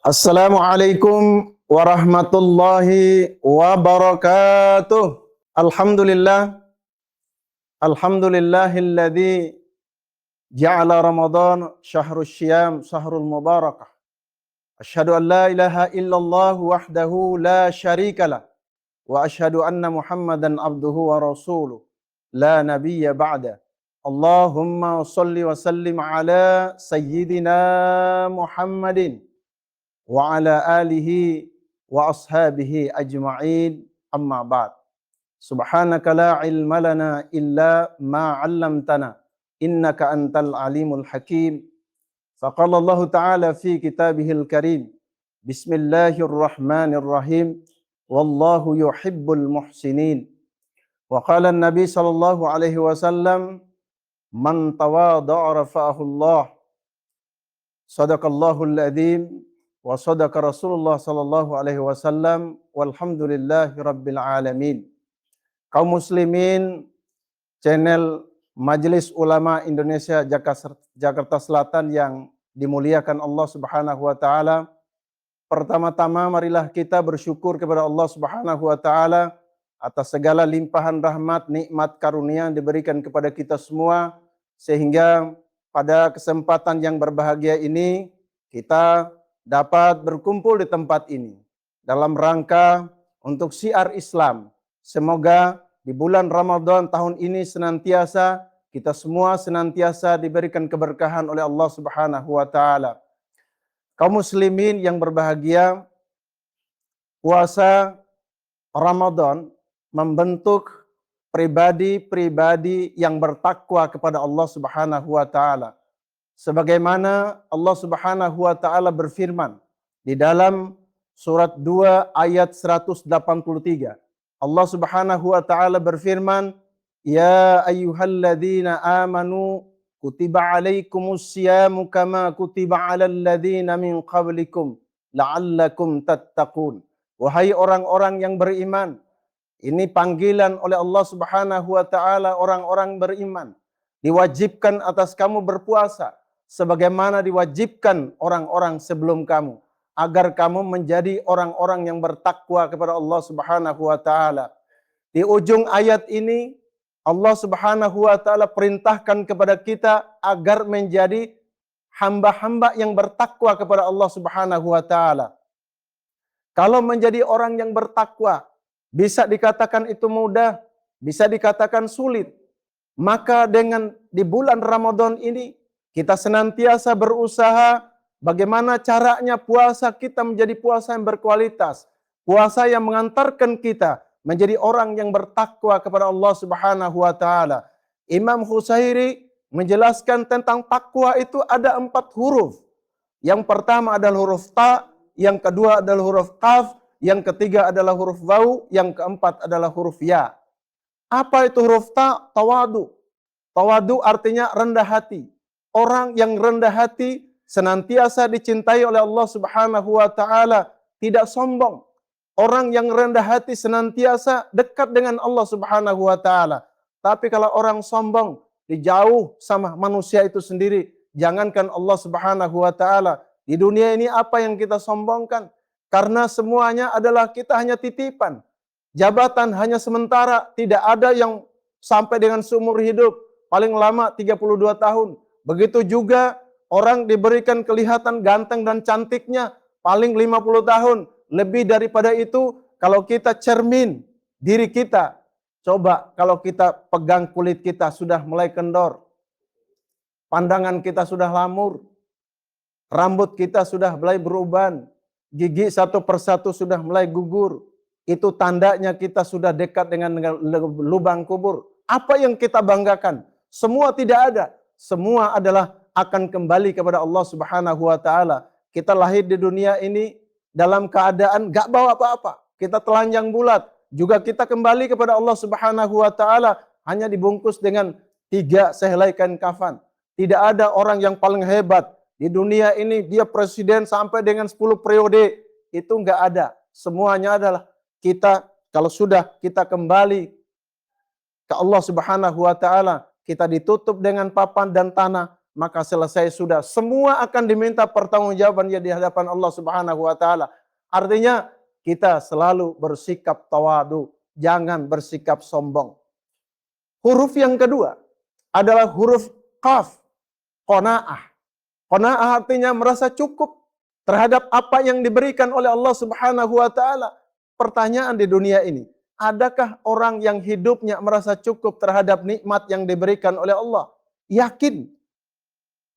Assalamualaikum warahmatullahi wabarakatuh. Alhamdulillah, alhamdulillahilladzi ja'ala Ramadan syahrus syiyam syahrul mubarakah. Asyhadu an la ilaha illallah wahdahu la syarikalah wa asyhadu anna Muhammadan abduhu wa rasuluh la nabiyya ba'da. Allahumma shalli wa sallim ala sayyidina Muhammadin wa ala alihi wa ashabihi ajma'in, amma ba'd. Subhanaka la ilma lana illa ma 'allamtana innaka antal alimul hakim. Faqala Allah ta'ala fi kitabihil karim, bismillahirrahmanirrahim, wallahu yuhibbul muhsinin. Wa qala an-nabi sallallahu alaihi wasallam, man tawadha'a rafa'ahu Allah. Sadaqallahul adzim wa sadaqa Rasulullah sallallahu alaihi wasallam, walhamdulillahi rabbil alamin. Kaum muslimin channel Majelis Ulama Indonesia Jakarta Selatan yang dimuliakan Allah Subhanahu wa taala. Pertama-tama marilah kita bersyukur kepada Allah Subhanahu wa taala atas segala limpahan rahmat, nikmat, karunia yang diberikan kepada kita semua, sehingga pada kesempatan yang berbahagia ini kita dapat berkumpul di tempat ini dalam rangka untuk syiar Islam. Semoga di bulan Ramadan tahun ini senantiasa kita semua senantiasa diberikan keberkahan oleh Allah Subhanahu wa taala. Kaum muslimin yang berbahagia, puasa Ramadan membentuk pribadi-pribadi yang bertakwa kepada Allah Subhanahu wa taala. Sebagaimana Allah Subhanahu wa taala berfirman di dalam surat 2 ayat 183. Allah Subhanahu wa taala berfirman, "Ya ayyuhalladzina amanu kutiba alaikumus syiyamu kama kutiba 'alal ladzina min qablikum la'allakum tattaqun." Wahai orang-orang yang beriman, ini panggilan oleh Allah Subhanahu wa taala orang-orang beriman. Diwajibkan atas kamu berpuasa sebagaimana diwajibkan orang-orang sebelum kamu, agar kamu menjadi orang-orang yang bertakwa kepada Allah Subhanahu wa taala. Di ujung ayat ini Allah Subhanahu wa taala perintahkan kepada kita agar menjadi hamba-hamba yang bertakwa kepada Allah Subhanahu wa taala. Kalau menjadi orang yang bertakwa bisa dikatakan itu mudah, bisa dikatakan sulit. Maka dengan di bulan Ramadan ini kita senantiasa berusaha bagaimana caranya puasa kita menjadi puasa yang berkualitas. Puasa yang mengantarkan kita menjadi orang yang bertakwa kepada Allah Subhanahu wa taala. Imam Husairi menjelaskan tentang takwa itu ada 4 huruf. Yang pertama adalah huruf ta, yang kedua adalah huruf qaf, yang ketiga adalah huruf wau, yang keempat adalah huruf ya. Apa itu huruf ta? Tawadu. Tawadu artinya rendah hati. Orang yang rendah hati senantiasa dicintai oleh Allah Subhanahu wa taala, tidak sombong. Orang yang rendah hati senantiasa dekat dengan Allah Subhanahu wa taala. Tapi kalau orang sombong, dijauh sama manusia itu sendiri. Jangankan Allah Subhanahu wa taala, di dunia ini apa yang kita sombongkan? Karena semuanya adalah kita hanya titipan. Jabatan hanya sementara, tidak ada yang sampai dengan seumur hidup, paling lama 32 tahun. Begitu juga orang diberikan kelihatan ganteng dan cantiknya paling 50 tahun. Lebih daripada itu, kalau kita cermin diri kita, coba kalau kita pegang kulit kita sudah mulai kendor, pandangan kita sudah lamur, rambut kita sudah mulai beruban, gigi satu persatu sudah mulai gugur. Itu tandanya kita sudah dekat dengan lubang kubur. Apa yang kita banggakan? Semua tidak ada. Semua adalah akan kembali kepada Allah Subhanahu wa taala. Kita lahir di dunia ini dalam keadaan gak bawa apa-apa. Kita telanjang bulat. Juga kita kembali kepada Allah Subhanahu wa taala hanya dibungkus dengan 3 sehelai kain kafan. Tidak ada orang yang paling hebat di dunia ini, dia presiden sampai dengan 10 periode. Itu gak ada. Semuanya adalah kita, kalau sudah kita kembali ke Allah Subhanahu wa taala, kita ditutup dengan papan dan tanah, maka selesai sudah. Semua akan diminta pertanggungjawabannya di hadapan Allah Subhanahu wa taala. Artinya kita selalu bersikap tawadu, jangan bersikap sombong. Huruf yang kedua adalah huruf qaf, qanaah. Qanaah artinya merasa cukup terhadap apa yang diberikan oleh Allah Subhanahu wa taala. Pertanyaan di dunia ini, adakah orang yang hidupnya merasa cukup terhadap nikmat yang diberikan oleh Allah? Yakin.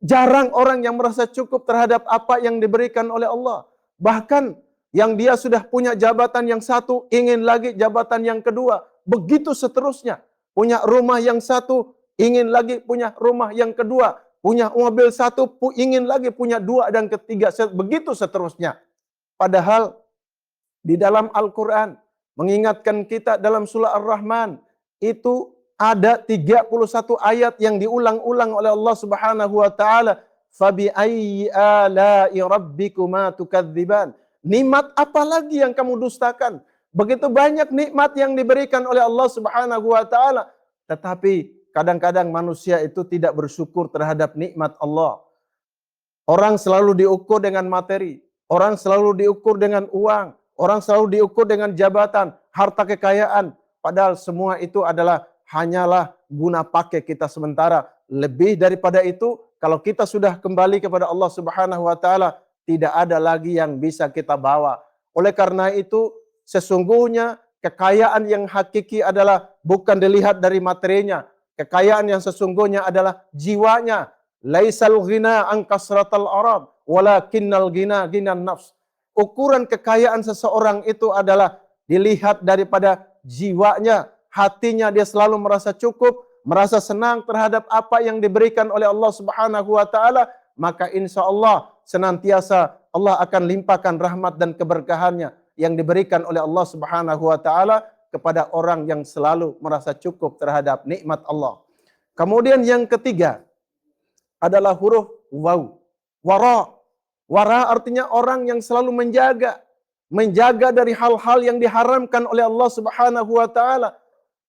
Jarang orang yang merasa cukup terhadap apa yang diberikan oleh Allah. Bahkan yang dia sudah punya jabatan yang satu, ingin lagi jabatan yang kedua. Begitu seterusnya. Punya rumah yang satu, ingin lagi punya rumah yang kedua. Punya mobil satu, ingin lagi punya dua dan ketiga. Begitu seterusnya. Padahal di dalam Al-Quran mengingatkan kita dalam surah Ar-Rahman. Itu ada 31 ayat yang diulang-ulang oleh Allah Subhanahu wa taala. Fabi ayyi ala'i rabbikuma tukadziban. Nikmat apa lagi yang kamu dustakan? Begitu banyak nikmat yang diberikan oleh Allah Subhanahu wa taala, tetapi kadang-kadang manusia itu tidak bersyukur terhadap nikmat Allah. Orang selalu diukur dengan materi, orang selalu diukur dengan uang, orang selalu diukur dengan jabatan, harta kekayaan, padahal semua itu adalah hanyalah guna pakai kita sementara. Lebih daripada itu, kalau kita sudah kembali kepada Allah Subhanahu wa taala, tidak ada lagi yang bisa kita bawa. Oleh karena itu, sesungguhnya kekayaan yang hakiki adalah bukan dilihat dari materinya. Kekayaan yang sesungguhnya adalah jiwanya. Laisal ghina an kasratal arab, walakinnal ghina ghinan nafs. Ukuran kekayaan seseorang itu adalah dilihat daripada jiwanya, hatinya dia selalu merasa cukup, merasa senang terhadap apa yang diberikan oleh Allah Subhanahu wa taala, maka insya Allah senantiasa Allah akan limpahkan rahmat dan keberkahannya yang diberikan oleh Allah Subhanahu wa taala kepada orang yang selalu merasa cukup terhadap nikmat Allah. Kemudian yang ketiga adalah huruf waw. Wara. Wara artinya orang yang selalu menjaga dari hal-hal yang diharamkan oleh Allah Subhanahu wa taala.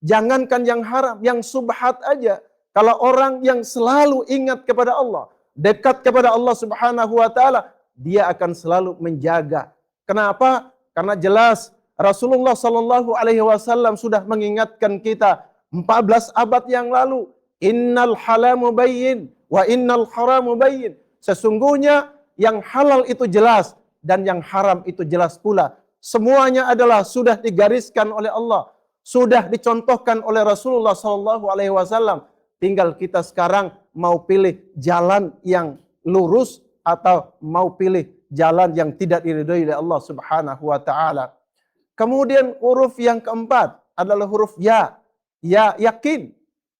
Jangankan yang haram, yang subhat aja. Kalau orang yang selalu ingat kepada Allah, dekat kepada Allah Subhanahu wa taala, dia akan selalu menjaga. Kenapa? Karena jelas Rasulullah sallallahu alaihi wasallam sudah mengingatkan kita 14 abad yang lalu, innal halamu bayyin wa innal haramu bayyin. Sesungguhnya yang halal itu jelas dan yang haram itu jelas pula. Semuanya adalah sudah digariskan oleh Allah, sudah dicontohkan oleh Rasulullah sallallahu alaihi wasallam. Tinggal kita sekarang mau pilih jalan yang lurus atau mau pilih jalan yang tidak diridhoi oleh Allah Subhanahu wa taala. Kemudian huruf yang keempat adalah huruf ya. Ya, yakin.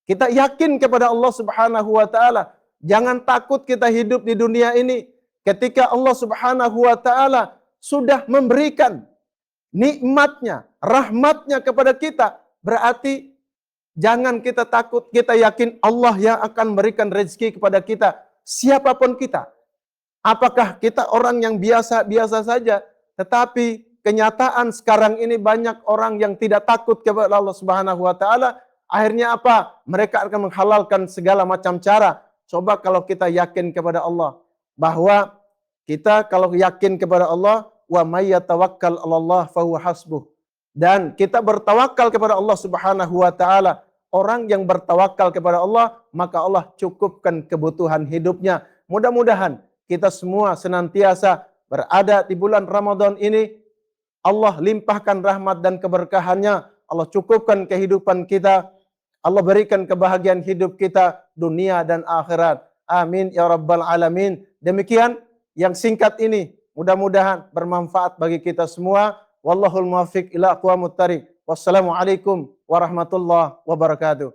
Kita yakin kepada Allah Subhanahu wa taala. Jangan takut kita hidup di dunia ini ketika Allah Subhanahu wa taala sudah memberikan nikmatnya, rahmatnya kepada kita. Berarti jangan kita takut, kita yakin Allah yang akan memberikan rezeki kepada kita, siapapun kita. Apakah kita orang yang biasa-biasa saja, tetapi kenyataan sekarang ini banyak orang yang tidak takut kepada Allah Subhanahu wa taala. Akhirnya apa? Mereka akan menghalalkan segala macam cara. Coba kalau kita yakin kepada Allah, bahwa kita kalau yakin kepada Allah, wa may yatawakkal 'alallah fahuwa hasbuh. Dan kita bertawakal kepada Allah Subhanahu wa taala. Orang yang bertawakal kepada Allah, maka Allah cukupkan kebutuhan hidupnya. Mudah-mudahan kita semua senantiasa berada di bulan Ramadan ini, Allah limpahkan rahmat dan keberkahannya, Allah cukupkan kehidupan kita, Allah berikan kebahagiaan hidup kita dunia dan akhirat. Amin ya rabbal alamin. Demikian yang singkat ini, mudah-mudahan bermanfaat bagi kita semua. Wallahul muwaffiq ila aqwamut thariq. Wassalamualaikum warahmatullahi wabarakatuh.